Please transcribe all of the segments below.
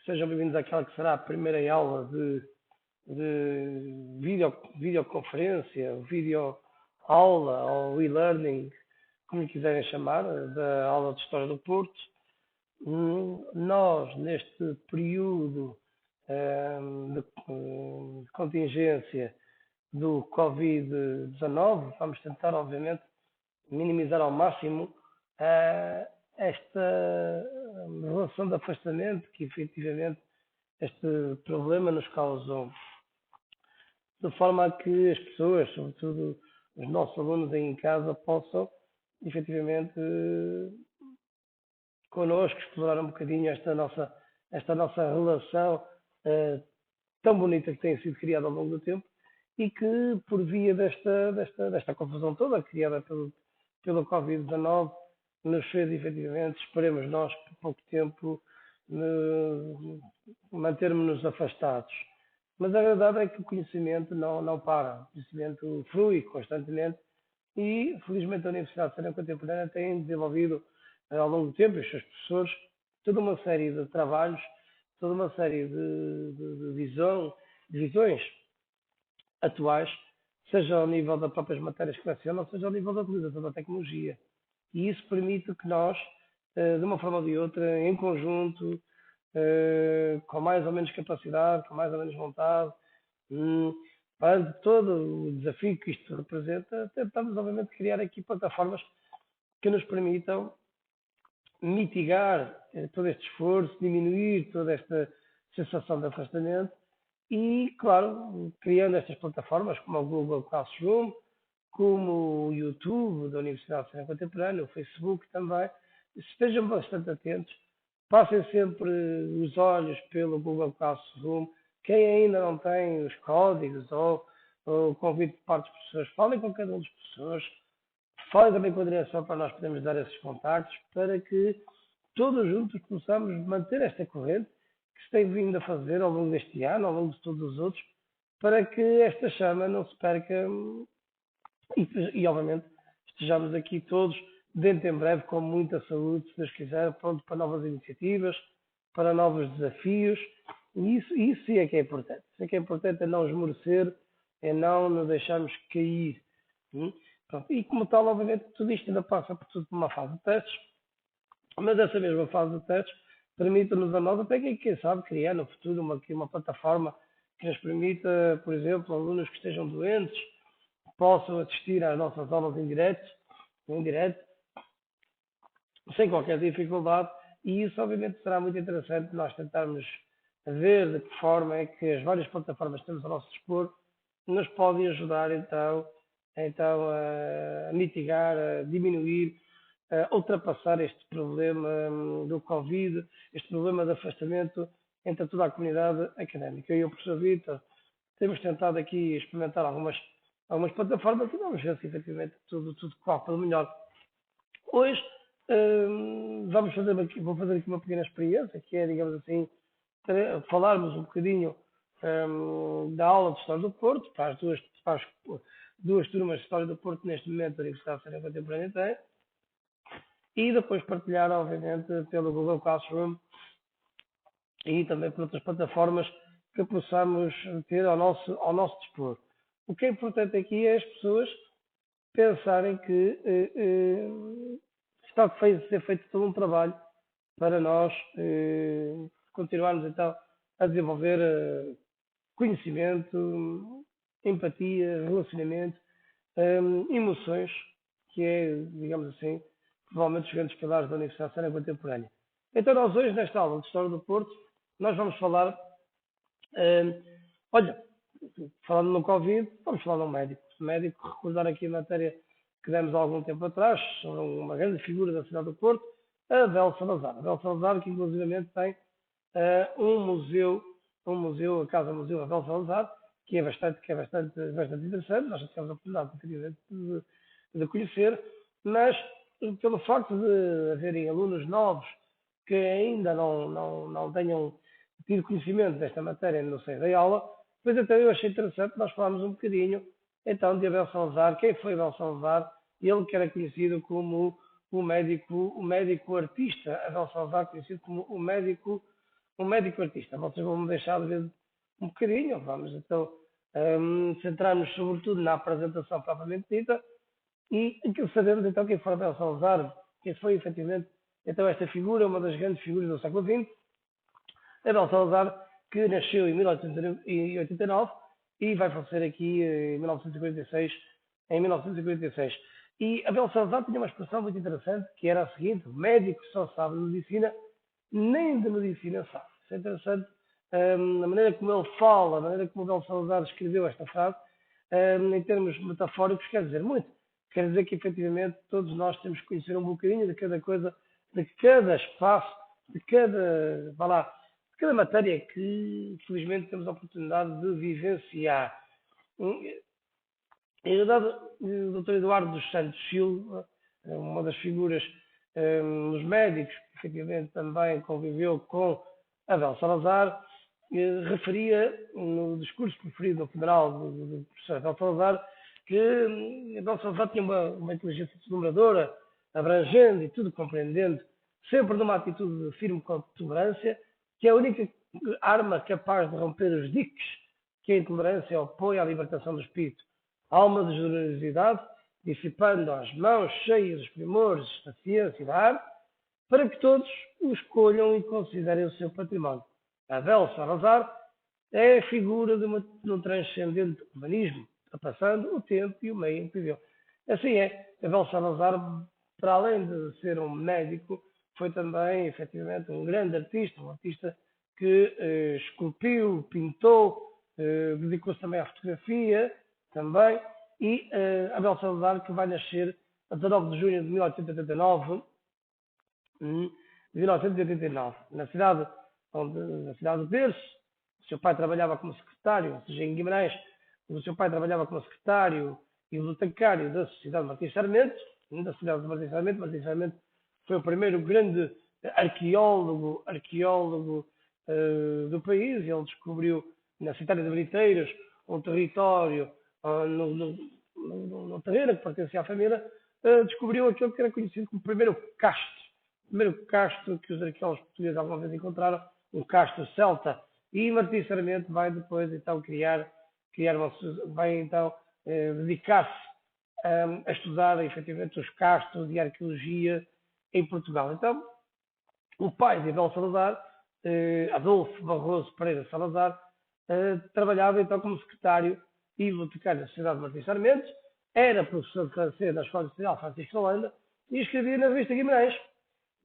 Sejam bem-vindos àquela que será a primeira aula de videoconferência, vídeo aula ou e-learning, como lhe quiserem chamar, da aula de História do Porto. Nós, neste período de contingência do Covid-19, vamos tentar, obviamente, minimizar ao máximo esta relação de afastamento que efetivamente este problema nos causou, de forma a que as pessoas, sobretudo os nossos alunos em casa, possam efetivamente connosco explorar um bocadinho esta nossa relação tão bonita que tem sido criada ao longo do tempo e que, por via desta confusão toda criada pelo Covid-19, nos fez efetivamente, esperemos nós, por pouco tempo, mantermos-nos afastados. Mas a verdade é que o conhecimento não para, o conhecimento flui constantemente e, felizmente, a Universidade de Ciência Contemporânea tem desenvolvido, ao longo do tempo, os seus professores, toda uma série de trabalhos, toda uma série de visões atuais, seja ao nível das próprias matérias que lecionam, seja ao nível da utilização da tecnologia. E isso permite que nós, de uma forma ou de outra, em conjunto, com mais ou menos capacidade, com mais ou menos vontade, perante todo o desafio que isto representa, tentamos, obviamente, criar aqui plataformas que nos permitam mitigar todo este esforço, diminuir toda esta sensação de afastamento e, claro, criando estas plataformas como o Google Classroom, como o YouTube da Universidade de Ciência Contemporânea, o Facebook também, estejam bastante atentos, passem sempre os olhos pelo Google Classroom. Quem ainda não tem os códigos ou o convite de parte dos professores, falem com cada um dos professores, falem também com a direção para nós podermos dar esses contactos, para que todos juntos possamos manter esta corrente que se tem vindo a fazer ao longo deste ano, ao longo de todos os outros, para que esta chama não se perca e obviamente, estejamos aqui todos dentro em breve com muita saúde, se Deus quiser, pronto para novas iniciativas, para novos desafios. E isso sim é que é importante. Isso é que é importante, é não esmorecer, é não nos deixarmos cair. Pronto. E como tal, obviamente, tudo isto ainda passa por tudo por uma fase de testes, mas essa mesma fase de testes permite-nos a nós, até quem sabe, criar no futuro uma plataforma que nos permita, por exemplo, alunos que estejam doentes, possam assistir às nossas aulas em direto, sem qualquer dificuldade, e isso obviamente será muito interessante nós tentarmos ver de que forma é que as várias plataformas que temos ao nosso dispor nos podem ajudar então a mitigar, a diminuir, a ultrapassar este problema do Covid, este problema de afastamento entre toda a comunidade académica. Eu e o professor Vitor temos tentado aqui experimentar algumas plataformas e vamos ver se efetivamente tudo corre pelo melhor. Hoje vou fazer aqui uma pequena experiência, que é, digamos assim, falarmos um bocadinho da aula de História do Porto, para as duas turmas de História do Porto neste momento da Universidade de Ciência Contemporânea tem, e depois partilhar, obviamente, pelo Google Classroom e também por outras plataformas que possamos ter ao nosso dispor. O que é importante aqui é as pessoas pensarem que está a ser feito todo um trabalho para nós continuarmos então a desenvolver conhecimento, empatia, relacionamento, emoções, que é, digamos assim, provavelmente os grandes pilares da Universidade de Ciência Contemporânea. Então nós hoje, nesta aula de História do Porto, nós vamos falar, falando no Covid, vamos falar de um médico. Médico, recordar aqui a matéria que demos há algum tempo atrás, sobre uma grande figura da cidade do Porto, Abel Salazar. Abel Salazar, que inclusivamente tem um museu, a Casa Museu Abel Salazar, que é bastante interessante. Nós já tivemos a oportunidade de conhecer, mas pelo facto de haverem alunos novos que ainda não tenham tido conhecimento desta matéria no seio da aula, pois então eu achei interessante nós falarmos um bocadinho então de Abel Salazar, quem foi Abel Salazar, ele que era conhecido como o médico artista, Abel Salazar conhecido como o médico um médico artista. Vocês vão me deixar de ver um bocadinho, vamos então centrarmos sobretudo na apresentação propriamente dita e aquilo sabemos então quem foi Abel Salazar, quem foi efetivamente então esta figura, uma das grandes figuras do século XX, Abel Salazar, que nasceu em 1889 e vai falecer aqui em 1946. Em 1946. E Abel Salazar tinha uma expressão muito interessante, que era a seguinte: o médico só sabe de medicina, nem de medicina sabe. Isso é interessante, a maneira como ele fala, a maneira como Abel Salazar escreveu esta frase, em termos metafóricos, quer dizer muito. Quer dizer que, efetivamente, todos nós temos que conhecer um bocadinho de cada coisa, de cada espaço, de cada, vá lá, de cada matéria que, felizmente, temos a oportunidade de vivenciar. Em verdade, o Dr. Eduardo dos Santos Silva, uma das figuras dos médicos, que efetivamente também conviveu com Abel Salazar, referia no discurso preferido no funeral do professor Abel Salazar que Abel Salazar tinha uma inteligência deslumbradora, abrangente e tudo compreendendo, sempre numa atitude firme com tolerância, que é a única arma capaz de romper os diques que a intolerância opõe à libertação do espírito. Alma de generosidade, dissipando as mãos cheias dos primores da ciência e da arte, para que todos o escolham e considerem o seu património. Abel Salazar é a figura de um transcendente humanismo, ultrapassando o tempo e o meio em que viveu. Assim é, Abel Salazar, para além de ser um médico, foi também, efetivamente, um grande artista, um artista que esculpiu, pintou, dedicou-se também à fotografia, também, e Abel Salazar, que vai nascer a 19 de junho de 1889, na cidade de Berço. O seu pai trabalhava como secretário, ou seja, em Guimarães, o seu pai trabalhava como secretário e bibliotecário da Sociedade Martins Sarmento, da cidade de Martins Sarmento. Martins Sarmento foi o primeiro grande arqueólogo do país. Ele descobriu na cidade de Briteiras um território no terreno que pertencia à família, descobriu aquilo que era conhecido como o primeiro castro que os arqueólogos portugueses alguma vez encontraram, um castro celta. E Martins Sarmento vai depois então vai então dedicar-se a estudar efetivamente os castros e a arqueologia em Portugal. Então, o pai de Abel Salazar, Adolfo Barroso Pereira Salazar, trabalhava então como secretário e bibliotecário da Sociedade de Martins Sarmentos, era professor de francês na Escola Nacional Francisco de Holanda e escrevia na revista Guimarães.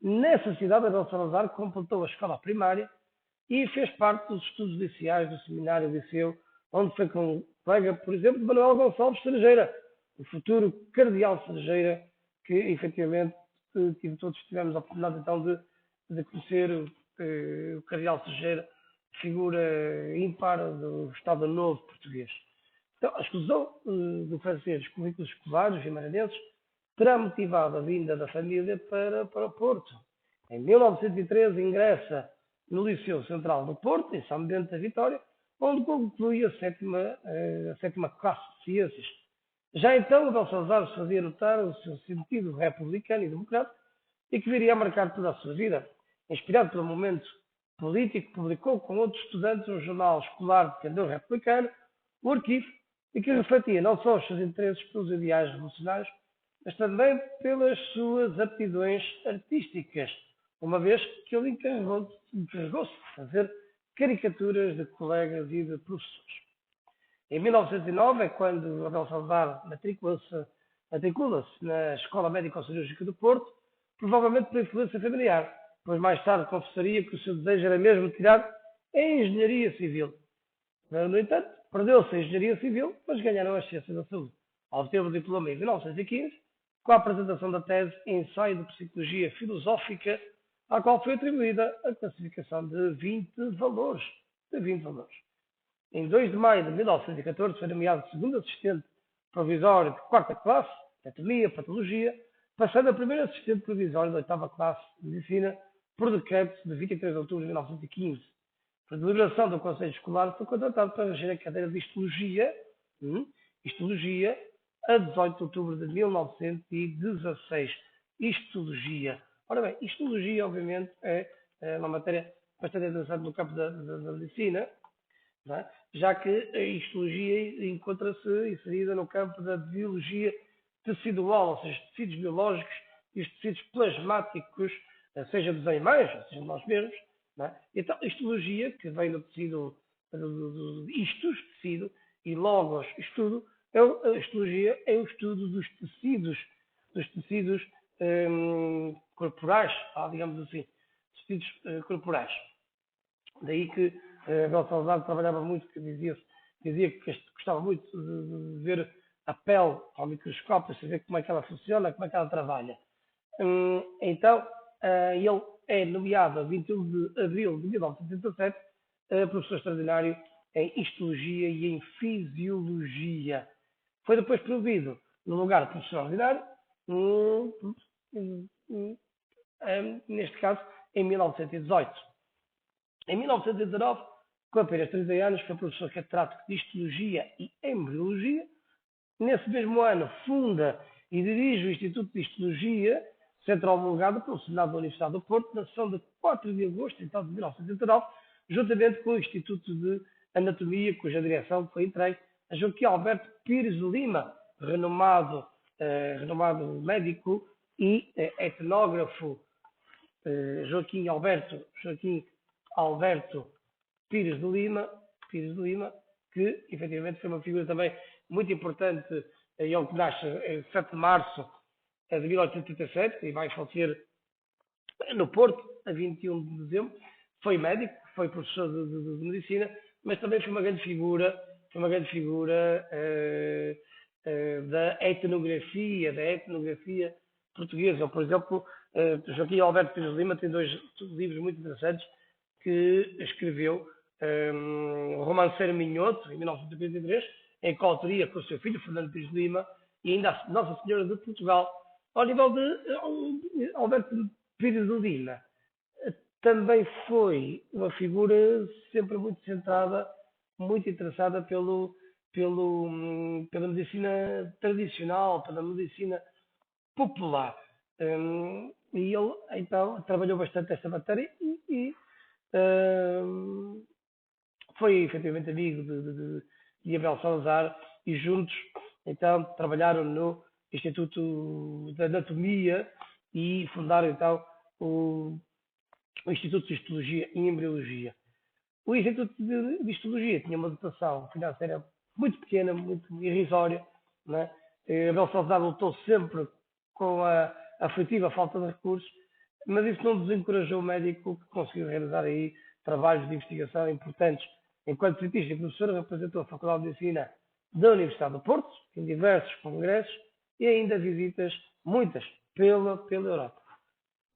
Nessa cidade, Abel Salazar completou a escola primária e fez parte dos estudos iniciais do seminário liceu, onde foi com colega, por exemplo, de Manuel Gonçalves Cerejeira, o futuro cardeal Cerejeira, que efetivamente todos tivemos a oportunidade então de conhecer o cardeal Cerejeira, figura ímpar do Estado Novo português. Então, a exclusão do francês dos currículos escolares e maranhenses terá motivado a vinda da família para o Porto. Em 1913 ingressa no Liceu Central do Porto, em São Bento da Vitória, onde conclui a sétima classe de Ciências. Já então, Abel Salazar fazia notar o seu sentido republicano e democrático e que viria a marcar toda a sua vida. Inspirado pelo momento político, publicou com outros estudantes um jornal escolar de candor republicano, o Arquivo, e que refletia não só os seus interesses pelos ideais revolucionários, mas também pelas suas aptidões artísticas, uma vez que ele encarregou-se de fazer caricaturas de colegas e de professores. Em 1909 é quando Abel Salazar matricula-se na Escola Médico-Cirúrgica do Porto, provavelmente por influência familiar, pois mais tarde confessaria que o seu desejo era mesmo tirar a Engenharia Civil. No entanto, perdeu-se a Engenharia Civil, mas ganharam as Ciências da Saúde. Obteve o diploma em 1915, com a apresentação da tese Ensaio de Psicologia Filosófica, à qual foi atribuída a classificação de 20 valores. Em 2 de maio de 1914 foi nomeado segundo assistente provisório de 4ª classe, anatomia, patologia, passando a primeiro assistente provisório de 8ª classe de medicina, por decreto de 23 de outubro de 1915. Por deliberação do Conselho Escolar, foi contratado para reger a cadeira de Histologia, a 18 de outubro de 1916. Histologia. Ora bem, histologia, obviamente, é uma matéria bastante interessante no campo da medicina, não é? Já que a histologia encontra-se inserida no campo da biologia tecidual, ou seja, tecidos biológicos e os tecidos plasmáticos, seja dos animais, seja de nós mesmos. Não é? Então, a histologia, que vem do tecido, do histos, tecido, e logos, estudo, a histologia é o estudo dos tecidos corporais, digamos assim, tecidos corporais. Daí que Abel Salazar trabalhava muito, que dizia que gostava muito de ver a pele ao microscópio, saber como é que ela funciona, como é que ela trabalha. Então, ele é nomeado a 21 de abril de 1977 professor extraordinário em histologia e em fisiologia. Foi depois promovido no lugar de professor ordinário, neste caso, em 1918. Em 1919, com apenas 30 anos, foi professor catedrático de histologia e embriologia. Nesse mesmo ano, funda e dirige o Instituto de Histologia, centro homologado pelo Senado da Universidade do Porto, na sessão de 4 de agosto então, de 1989, juntamente com o Instituto de Anatomia, cuja direção foi entregue a Joaquim Alberto Pires de Lima, renomado médico e etnógrafo. Joaquim Alberto Pires de Lima, que efetivamente foi uma figura também muito importante. Ele que nasce em 7 de março de 1887 e vai falecer no Porto a 21 de dezembro. Foi médico, foi professor de medicina, mas também foi uma grande figura, da etnografia portuguesa. Por exemplo, Joaquim Alberto Pires de Lima tem 2 livros muito interessantes que escreveu, o Romanceiro Minhoto, em 1983, em coautoria com o seu filho, Fernando Pires de Lima, e ainda a Nossa Senhora de Portugal. Ao nível de Alberto Pires de Lima, também foi uma figura sempre muito centrada, muito interessada pela medicina tradicional, pela medicina popular. E ele, então, trabalhou bastante esta matéria e foi efetivamente amigo de Abel Salazar e juntos, então, trabalharam no Instituto de Anatomia e fundaram, então, o Instituto de Histologia e Embriologia. O Instituto de Histologia tinha uma dotação financeira muito pequena, muito irrisória, né? Abel Salazar lutou sempre com a aflitiva falta de recursos, mas isso não desencorajou o médico que conseguiu realizar aí trabalhos de investigação importantes. Enquanto cientista e professor, representou a Faculdade de Medicina da Universidade do Porto, em diversos congressos e ainda visitas, muitas, pela Europa.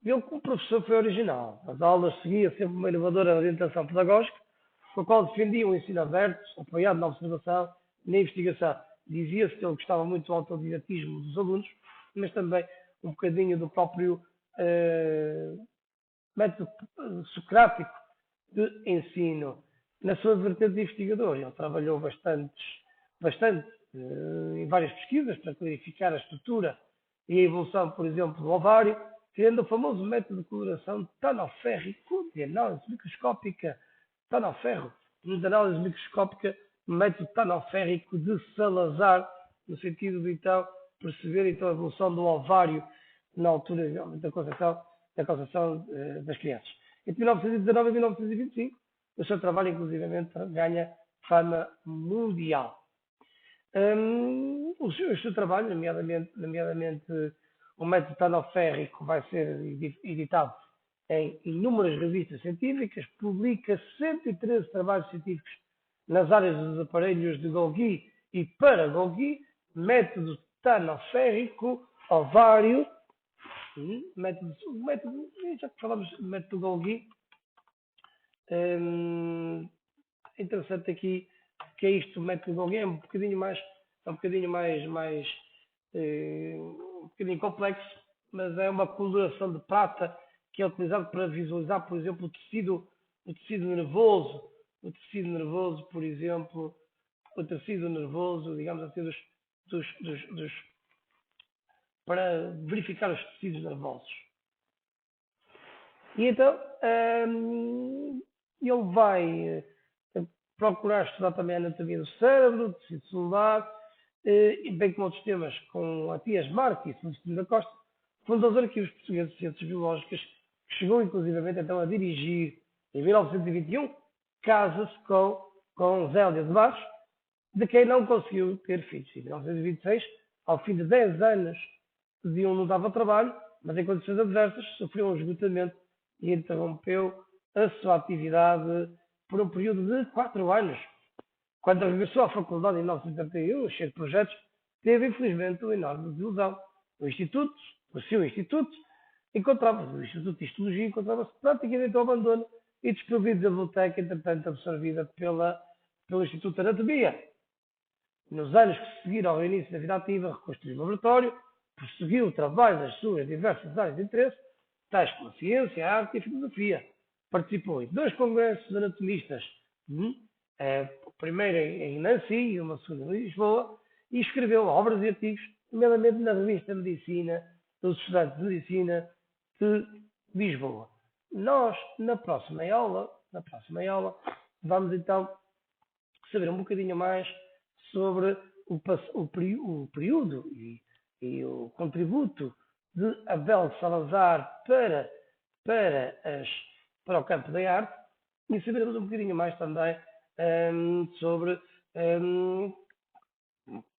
Ele, como professor, foi original. As aulas seguia sempre uma inovadora orientação pedagógica, com a qual defendia o ensino aberto, apoiado na observação e na investigação. Dizia-se que ele gostava muito do autodidatismo dos alunos, mas também um bocadinho do próprio método socrático de ensino. Na sua vertente de investigador, ele trabalhou bastante em várias pesquisas para clarificar a estrutura e a evolução, por exemplo, do ovário, criando o famoso método de coloração tanoférrico de análise microscópica, método tanoférrico de Salazar, no sentido de então perceber então, a evolução do ovário na altura da concepção das crianças. Entre 1919 e 1925, o seu trabalho, inclusivamente, ganha fama mundial. O seu trabalho, nomeadamente o método tanoférrico, vai ser editado em inúmeras revistas científicas, publica 113 trabalhos científicos nas áreas dos aparelhos de Golgi e para Golgi, método tanoférrico, ovário, já que falamos de método Golgi, é interessante aqui que é isto, o método Golgi é um bocadinho complexo, mas é uma coloração de prata que é utilizado para visualizar, por exemplo, o tecido nervoso, por exemplo, digamos assim, para verificar os tecidos nervosos. E então ele vai procurar estudar também a anatomia do cérebro, do tecido celular, bem como outros temas com Matias Marques e Celestino da Costa, fundou os arquivos portugueses de ciências biológicas, que chegou inclusivamente então a dirigir em 1921, casa-se com Zélia de Barros, de quem não conseguiu ter filhos. Em 1926, ao fim de 10 anos de um notável trabalho, mas em condições adversas, sofreu um esgotamento e interrompeu a sua atividade por um período de 4 anos. Quando regressou à faculdade em 1971, cheio de projetos, teve infelizmente uma enorme desilusão. O seu instituto o Instituto de Histologia encontrava-se praticamente ao abandono e desprovido da biblioteca, entretanto absorvida pelo Instituto de Anatomia. Nos anos que seguiram ao início da vida ativa, reconstruiu o laboratório, prosseguiu o trabalho das suas diversas áreas de interesse, tais como a ciência, a arte e a filosofia. Participou em 2 congressos de anatomistas, o primeiro em Nancy e uma segunda em Lisboa, e escreveu obras e artigos, nomeadamente na revista Medicina, dos Estudantes de Medicina de Lisboa. Nós, na próxima aula, vamos então saber um bocadinho mais sobre o período e o contributo de Abel Salazar para o campo da arte e saberemos um bocadinho mais também sobre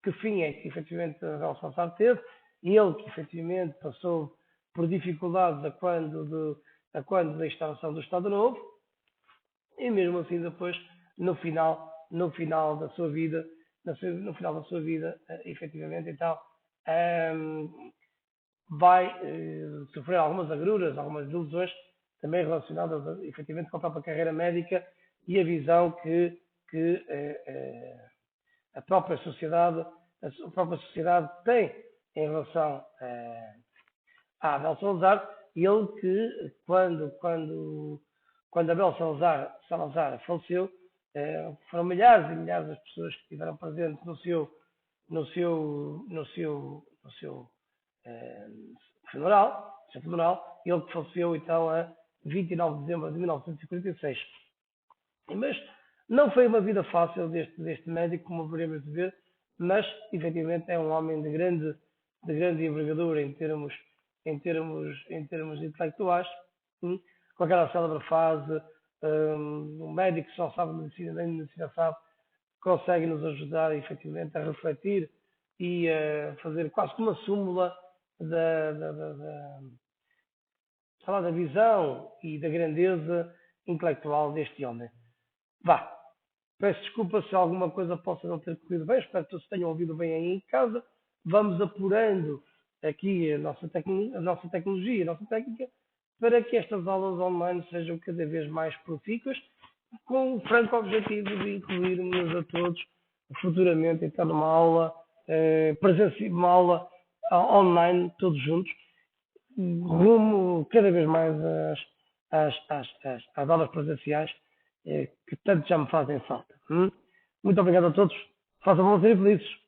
que fim é que efetivamente Abel Salazar teve, ele que efetivamente passou por dificuldades a quando da instalação do Estado Novo, e mesmo assim depois, no final da sua vida, efetivamente, então, vai sofrer algumas agruras, algumas desilusões, também relacionadas efetivamente com a própria carreira médica e a visão que a própria sociedade tem em relação a Abel Salazar, ele que quando Abel Salazar faleceu, foram milhares e milhares das pessoas que estiveram presentes no seu funeral, ele que faleceu então a 29 de dezembro de 1946. Mas não foi uma vida fácil deste médico, como veremos de ver, mas efetivamente é um homem de grande envergadura em termos intelectuais, com aquela célebre frase, um médico que só sabe medicina, nem medicina sabe, consegue nos ajudar efetivamente a refletir e a fazer quase como uma súmula da visão e da grandeza intelectual deste homem. Vá, peço desculpa se alguma coisa possa não ter corrido bem, espero que todos tenham ouvido bem aí em casa. Vamos apurando aqui a nossa tecnologia, a nossa técnica, para que estas aulas online sejam cada vez mais profícuas, com o franco objetivo de incluirmos a todos futuramente, então, numa aula presencial, uma aula online, todos juntos, rumo cada vez mais às aulas presenciais, que tanto já me fazem falta. Muito obrigado a todos. Façam bons e felizes.